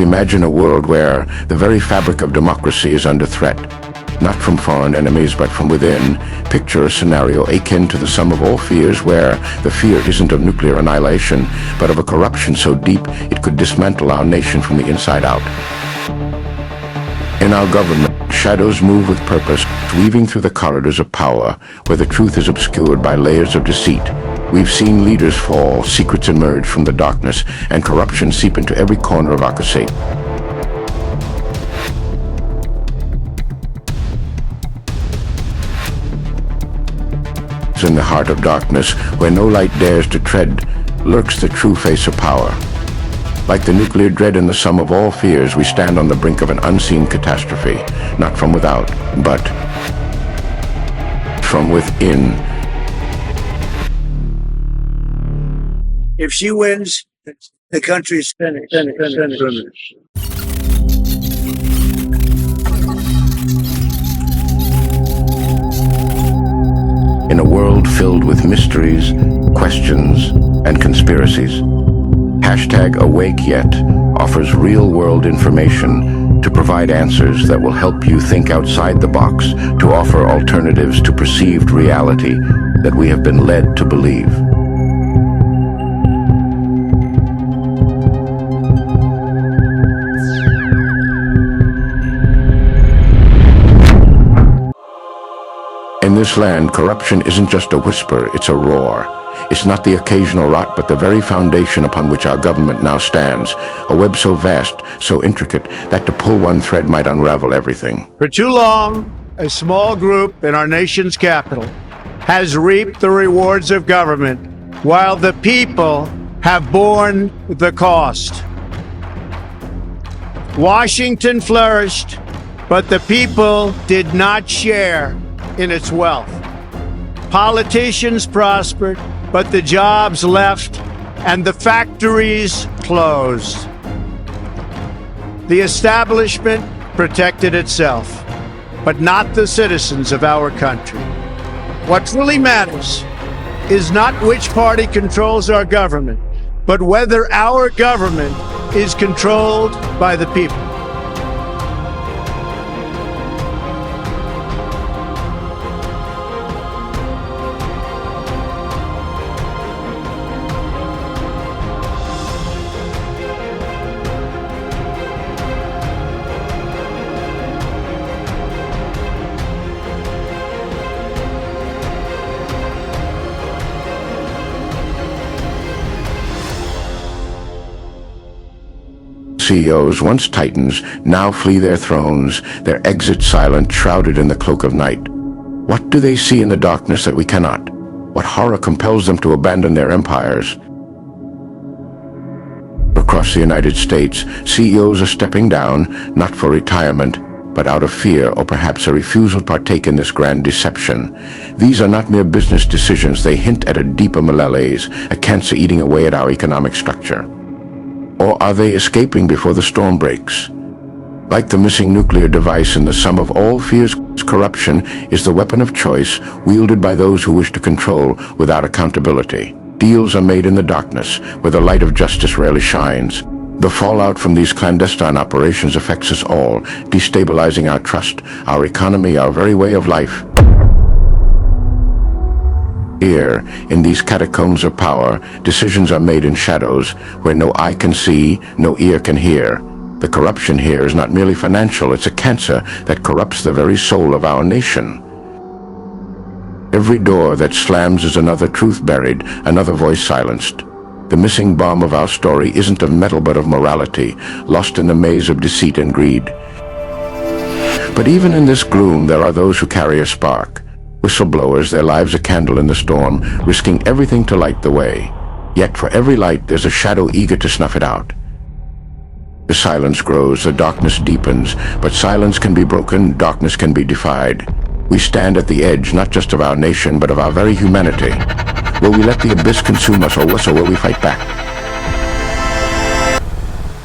we imagine a world where the very fabric of democracy is under threat, not from foreign enemies but from within, picture a scenario akin to the sum of all fears where the fear isn't of nuclear annihilation, but of a corruption so deep it could dismantle our nation from the inside out. In our government, shadows move with purpose, weaving through the corridors of power where the truth is obscured by layers of deceit. We've seen leaders fall, secrets emerge from the darkness, and corruption seep into every corner of our crusade. In the heart of darkness, where no light dares to tread, lurks the true face of power. Like the nuclear dread in the sum of all fears, we stand on the brink of an unseen catastrophe, not from without, but from within. If she wins, the country's finished. In a world filled with mysteries, questions, and conspiracies, #AwakeYet offers real-world information to provide answers that will help you think outside the box, to offer alternatives to perceived reality that we have been led to believe. In this land, corruption isn't just a whisper, it's a roar. It's not the occasional rot, but the very foundation upon which our government now stands. A web so vast, so intricate, that to pull one thread might unravel everything. For too long, a small group in our nation's capital has reaped the rewards of government, while the people have borne the cost. Washington flourished, but the people did not share in its wealth. Politicians prospered, but the jobs left and the factories closed. The establishment protected itself, but not the citizens of our country. What truly matters is not which party controls our government, but whether our government is controlled by the people. CEOs, once titans, now flee their thrones, their exit silent, shrouded in the cloak of night. What do they see in the darkness that we cannot? What horror compels them to abandon their empires? Across the United States, CEOs are stepping down, not for retirement, but out of fear or perhaps a refusal to partake in this grand deception. These are not mere business decisions, they hint at a deeper malaise, a cancer eating away at our economic structure. Or are they escaping before the storm breaks? Like the missing nuclear device in the sum of all fears, corruption is the weapon of choice wielded by those who wish to control without accountability. Deals are made in the darkness, where the light of justice rarely shines. The fallout from these clandestine operations affects us all, destabilizing our trust, our economy, our very way of life. Here, in these catacombs of power, decisions are made in shadows, where no eye can see, no ear can hear. The corruption here is not merely financial, it's a cancer that corrupts the very soul of our nation. Every door that slams is another truth buried, another voice silenced. The missing bomb of our story isn't of metal but of morality, lost in the maze of deceit and greed. But even in this gloom, there are those who carry a spark. Whistleblowers, their lives a candle in the storm, risking everything to light the way. Yet for every light, there's a shadow eager to snuff it out. The silence grows, the darkness deepens, but silence can be broken, darkness can be defied. We stand at the edge, not just of our nation, but of our very humanity. Will we let the abyss consume us, or will we fight back?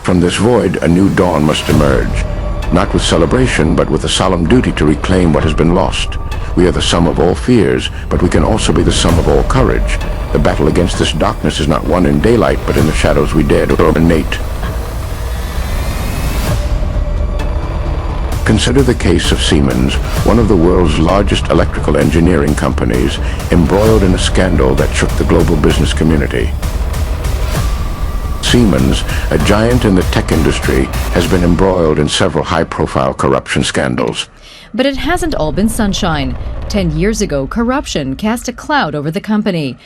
From this void, a new dawn must emerge, not with celebration, but with a solemn duty to reclaim what has been lost. We are the sum of all fears, but we can also be the sum of all courage. The battle against this darkness is not won in daylight, but in the shadows we dare to dominate. Consider the case of Siemens, one of the world's largest electrical engineering companies, embroiled in a scandal that shook the global business community. Siemens, a giant in the tech industry, has been embroiled in several high-profile corruption scandals. But it hasn't all been sunshine. 10 years ago, corruption cast a cloud over the company.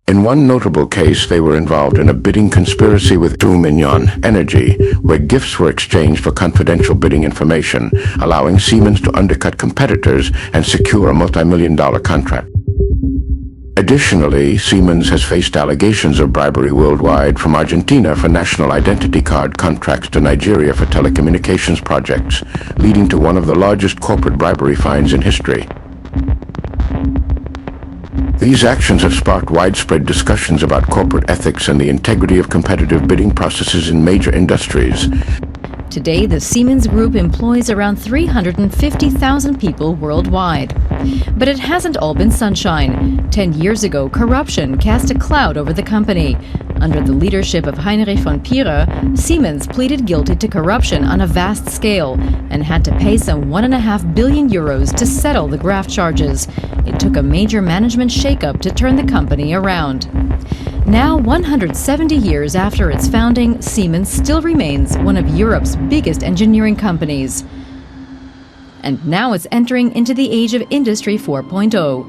In one notable case, they were involved in a bidding conspiracy with Dominion Energy, where gifts were exchanged for confidential bidding information, allowing Siemens to undercut competitors and secure a multi-million-dollar contract. Additionally, Siemens has faced allegations of bribery worldwide, from Argentina for national identity card contracts to Nigeria for telecommunications projects, leading to one of the largest corporate bribery fines in history. These actions have sparked widespread discussions about corporate ethics and the integrity of competitive bidding processes in major industries. Today, the Siemens Group employs around 350,000 people worldwide. But it hasn't all been sunshine. 10 years ago, corruption cast a cloud over the company. Under the leadership of Heinrich von Pierre, Siemens pleaded guilty to corruption on a vast scale and had to pay some €1.5 billion to settle the graft charges. It took a major management shakeup to turn the company around. Now, 170 years after its founding, Siemens still remains one of Europe's biggest engineering companies. And now it's entering into the age of Industry 4.0.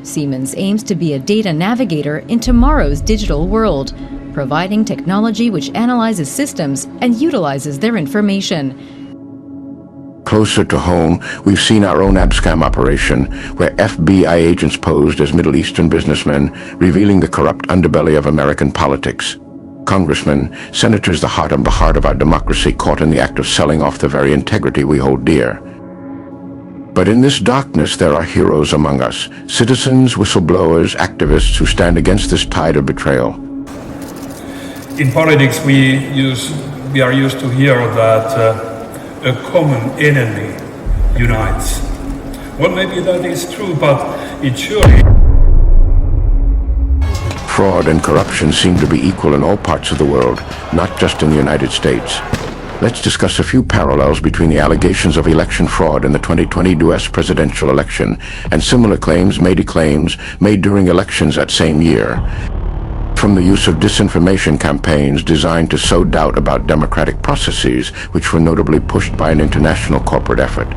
Siemens aims to be a data navigator in tomorrow's digital world, providing technology which analyzes systems and utilizes their information. Closer to home, we've seen our own abscam operation, where FBI agents posed as Middle Eastern businessmen, revealing the corrupt underbelly of American politics. Congressmen, senators, the heart of our democracy, caught in the act of selling off the very integrity we hold dear. But in this darkness, there are heroes among us, citizens, whistleblowers, activists who stand against this tide of betrayal. In politics, we are used to hear that a common enemy unites. Well, maybe that is true, but it surely... Fraud and corruption seem to be equal in all parts of the world, not just in the United States. Let's discuss a few parallels between the allegations of election fraud in the 2020 U.S. presidential election and similar claims made during elections that same year. From the use of disinformation campaigns designed to sow doubt about democratic processes, which were notably pushed by an international corporate effort.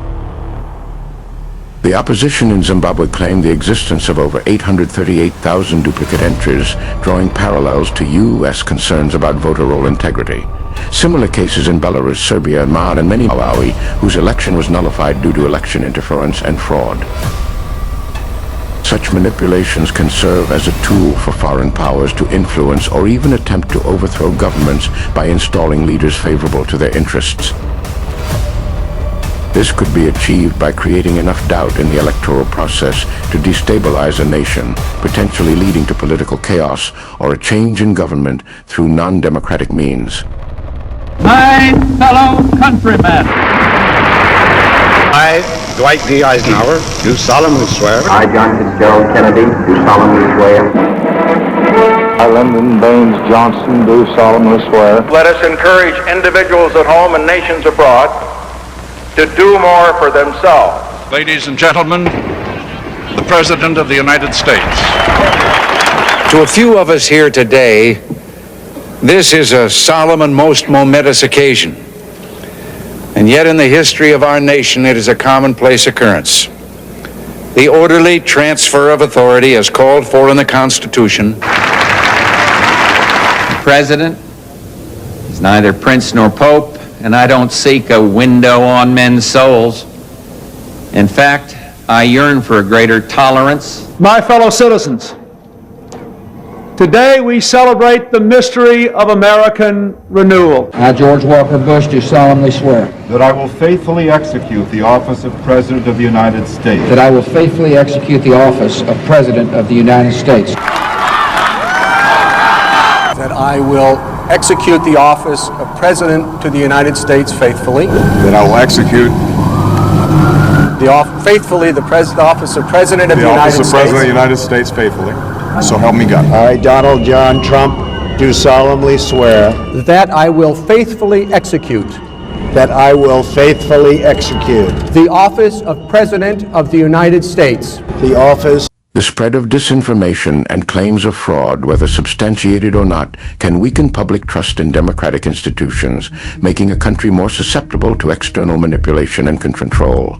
The opposition in Zimbabwe claimed the existence of over 838,000 duplicate entries, drawing parallels to U.S. concerns about voter roll integrity. Similar cases in Belarus, Serbia, and Myanmar, and many Malawi, whose election was nullified due to election interference and fraud. Such manipulations can serve as a tool for foreign powers to influence or even attempt to overthrow governments by installing leaders favorable to their interests. This could be achieved by creating enough doubt in the electoral process to destabilize a nation, potentially leading to political chaos or a change in government through non-democratic means. My fellow countrymen, I, Dwight D. Eisenhower, do solemnly swear. I, John Fitzgerald Kennedy, do solemnly swear. I, Lyndon Baines Johnson, do solemnly swear. Let us encourage individuals at home and nations abroad to do more for themselves. Ladies and gentlemen, the President of the United States. To a few of us here today, this is a solemn and most momentous occasion. And yet in the history of our nation, it is a commonplace occurrence. The orderly transfer of authority as called for in the Constitution. the President is neither prince nor pope, and I don't seek a window on men's souls. In fact, I yearn for a greater tolerance. My fellow citizens, today we celebrate the mystery of American renewal. I, George Walker Bush, do solemnly swear. That I will faithfully execute the office of President of the United States. That I will faithfully execute the office of President of the United States. That I will execute the office of President to the United States faithfully. That I will execute the office of President of the United States. The office of President of the United States faithfully. So help me God. I, Donald John Trump, do solemnly swear that I will faithfully execute that I will faithfully execute the office of President of the United States. the office. The spread of disinformation and claims of fraud, whether substantiated or not, can weaken public trust in democratic institutions, making a country more susceptible to external manipulation and control.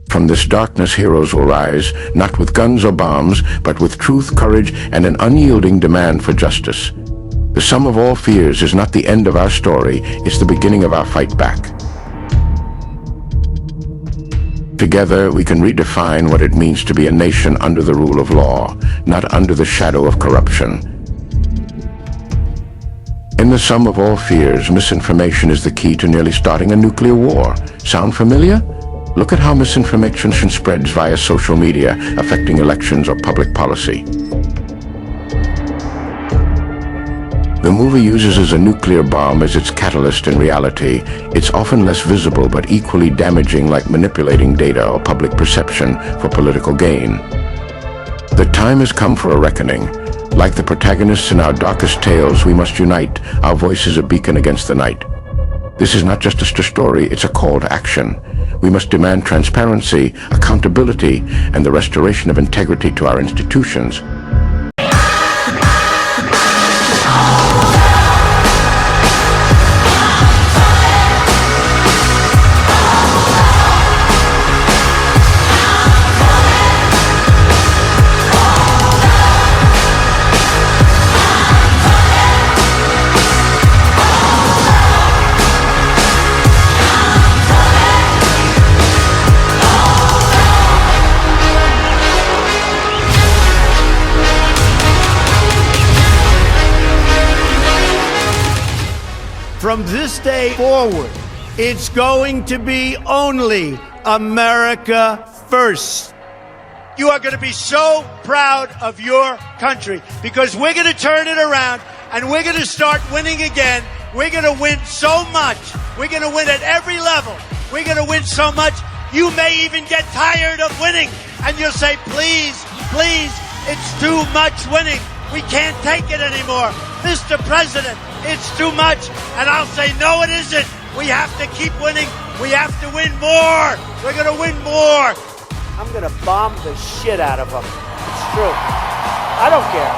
From this darkness, heroes will rise, not with guns or bombs, but with truth, courage, and an unyielding demand for justice. The sum of all fears is not the end of our story, it's the beginning of our fight back. Together, we can redefine what it means to be a nation under the rule of law, not under the shadow of corruption. In the sum of all fears, misinformation is the key to nearly starting a nuclear war. Sound familiar? Look at how misinformation spreads via social media, affecting elections or public policy. The movie uses a nuclear bomb as its catalyst. In reality, it's often less visible but equally damaging, like manipulating data or public perception for political gain. The time has come for a reckoning. Like the protagonists in our darkest tales, we must unite. Our voice is a beacon against the night. This is not just a story, it's a call to action. We must demand transparency, accountability, and the restoration of integrity to our institutions. From this day forward, it's going to be only America first. You are going to be so proud of your country because we're going to turn it around and we're going to start winning again. We're going to win so much. We're going to win at every level. We're going to win so much. You may even get tired of winning and you'll say, please, please, it's too much winning. We can't take it anymore. Mr. President, it's too much. And I'll say, no, it isn't. We have to keep winning. We have to win more. We're going to win more. I'm going to bomb the shit out of them. It's true. I don't care.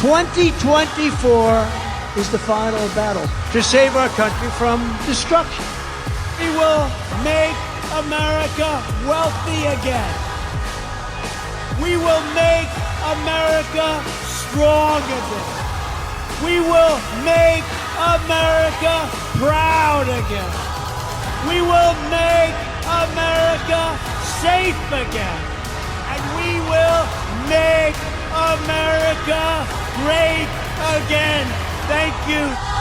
2024 is the final battle to save our country from destruction. We will make America wealthy again. We will make America strong again. We will make America proud again. We will make America safe again. And we will make America great again. Thank you.